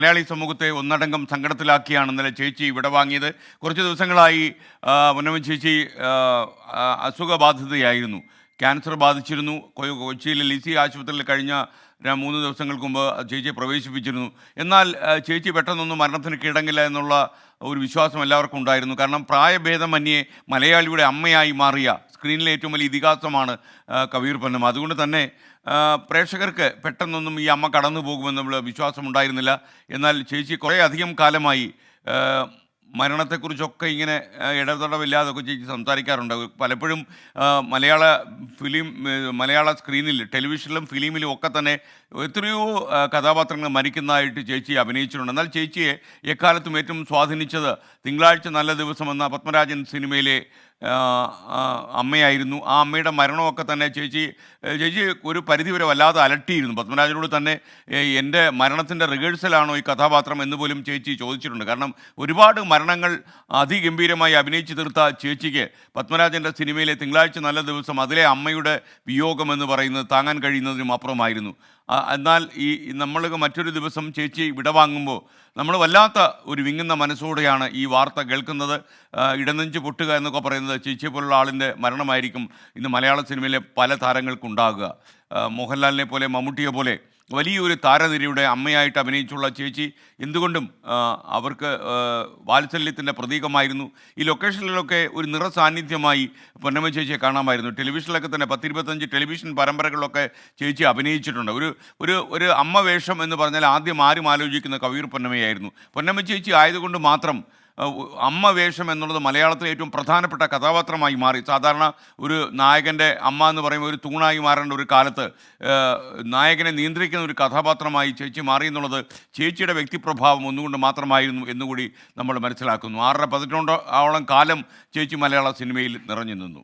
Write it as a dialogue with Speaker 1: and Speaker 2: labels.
Speaker 1: മലയാളി സമൂഹത്തെ ഒന്നടങ്കം സങ്കടത്തിലാക്കിയാണ് ഇന്നലെ ചേച്ചി ഇവിടെ വാങ്ങിയത്. കുറച്ച് ദിവസങ്ങളായി പൊന്നമ്മ ചേച്ചി അസുഖബാധിതയായിരുന്നു. ക്യാൻസർ ബാധിച്ചിരുന്നു. കൊച്ചിയിലെ ലിസി ആശുപത്രിയിൽ കഴിഞ്ഞ 3 ദിവസങ്ങൾക്ക് മുമ്പ് ചേച്ചിയെ പ്രവേശിപ്പിച്ചിരുന്നു. എന്നാൽ ചേച്ചി പെട്ടെന്നൊന്നും മരണത്തിന് കീഴടങ്ങില്ല എന്നുള്ള ഒരു വിശ്വാസം എല്ലാവർക്കും ഉണ്ടായിരുന്നു. കാരണം പ്രായഭേദമന്യേ മലയാളിയുടെ അമ്മയായി മാറിയ സ്ക്രീനിലെ ഏറ്റവും വലിയ ഇതിഹാസമാണ് കബീർ പൊന്നമ്മ. അതുകൊണ്ട് തന്നെ പ്രേക്ഷകർക്ക് പെട്ടെന്നൊന്നും ഈ അമ്മ കടന്നു പോകുമെന്നുള്ള വിശ്വാസമുണ്ടായിരുന്നില്ല. എന്നാൽ ചേച്ചി കുറേ അധികം കാലമായി മരണത്തെക്കുറിച്ചൊക്കെ ഇങ്ങനെ ഇടതടവില്ലാതൊക്കെ ചേച്ചി സംസാരിക്കാറുണ്ട്. പലപ്പോഴും മലയാള സ്ക്രീനിൽ, ടെലിവിഷനിലും ഫിലിമിലും ഒക്കെ തന്നെ എത്രയോ കഥാപാത്രങ്ങൾ മരിക്കുന്നതായിട്ട് ചേച്ചി അഭിനയിച്ചിട്ടുണ്ട്. എന്നാൽ ചേച്ചിയെ എക്കാലത്തും ഏറ്റവും സ്വാധീനിച്ചത് തിങ്കളാഴ്ച നല്ല ദിവസം എന്ന പത്മരാജൻ സിനിമയിലെ അമ്മയായിരുന്നു. ആ അമ്മയുടെ മരണമൊക്കെ തന്നെ ചേച്ചി ഒരു പരിധിവരെ വല്ലാതെ അലട്ടിയിരുന്നു. പത്മരാജനോട് തന്നെ എൻ്റെ മരണത്തിൻ്റെ റിഹേഴ്സലാണോ ഈ കഥാപാത്രം എന്ന് പോലും ചേച്ചി ചോദിച്ചിട്ടുണ്ട്. കാരണം ഒരുപാട് മരണങ്ങൾ അതിഗംഭീരമായി അഭിനയിച്ചു തീർത്ത ചേച്ചിക്ക് പത്മരാജൻ്റെ സിനിമയിലെ തിങ്കളാഴ്ച നല്ല ദിവസം അതിലെ അമ്മയുടെ വിയോഗം എന്ന് പറയുന്നത് താങ്ങാൻ കഴിയുന്നതിനും അപ്പുറമായിരുന്നു. എന്നാൽ നമ്മൾ മറ്റൊരു ദിവസം ചേച്ചി വിടവാങ്ങുമ്പോൾ നമ്മൾ വല്ലാത്ത ഒരു വിങ്ങുന്ന മനസ്സോടെയാണ് ഈ വാർത്ത കേൾക്കുന്നത്. ഇടനെഞ്ച് പൊട്ടുക എന്നൊക്കെ പറയുന്നത് ചേച്ചിയെ പോലുള്ള ആളിൻ്റെ മരണമായിരിക്കും ഇന്ന് മലയാള സിനിമയിലെ പല താരങ്ങൾക്കുണ്ടാകുക. മോഹൻലാലിനെ പോലെ, മമ്മൂട്ടിയെ പോലെ വലിയൊരു താരനിരയുടെ അമ്മയായിട്ട് അഭിനയിച്ചുള്ള ചേച്ചി എന്തുകൊണ്ടും അവർക്ക് വാത്സല്യത്തിൻ്റെ പ്രതീകമായിരുന്നു. ഈ ലൊക്കേഷനിലൊക്കെ ഒരു നിറസാന്നിധ്യമായി പൊന്നമ്മ ചേച്ചിയെ കാണാമായിരുന്നു. ടെലിവിഷനിലൊക്കെ തന്നെ 10-25 ടെലിവിഷൻ പരമ്പരകളിലൊക്കെ ചേച്ചി അഭിനയിച്ചിട്ടുണ്ട്. ഒരു അമ്മ വേഷം എന്ന് പറഞ്ഞാൽ ആദ്യം ആരും ആലോചിക്കുന്ന കബീർ പൊന്നമ്മയായിരുന്നു. പൊന്നമ്മ ചേച്ചി ആയതുകൊണ്ട് മാത്രം അമ്മ വേഷം എന്നുള്ളത് മലയാളത്തിലെ ഏറ്റവും പ്രധാനപ്പെട്ട കഥാപാത്രമായി മാറി. സാധാരണ ഒരു നായകൻ്റെ അമ്മ എന്ന് പറയുമ്പോൾ ഒരു തൂണായി മാറേണ്ട ഒരു കാലത്ത് നായകനെ നിയന്ത്രിക്കുന്ന ഒരു കഥാപാത്രമായി ചേച്ചി മാറി എന്നുള്ളത് ചേച്ചിയുടെ വ്യക്തിപ്രഭാവം ഒന്നുകൊണ്ട് മാത്രമായിരുന്നു എന്നുകൂടി നമ്മൾ മനസ്സിലാക്കുന്നു. 6 പതിറ്റാണ്ടോളം കാലം ചേച്ചി മലയാള സിനിമയിൽ നിറഞ്ഞു നിന്നു.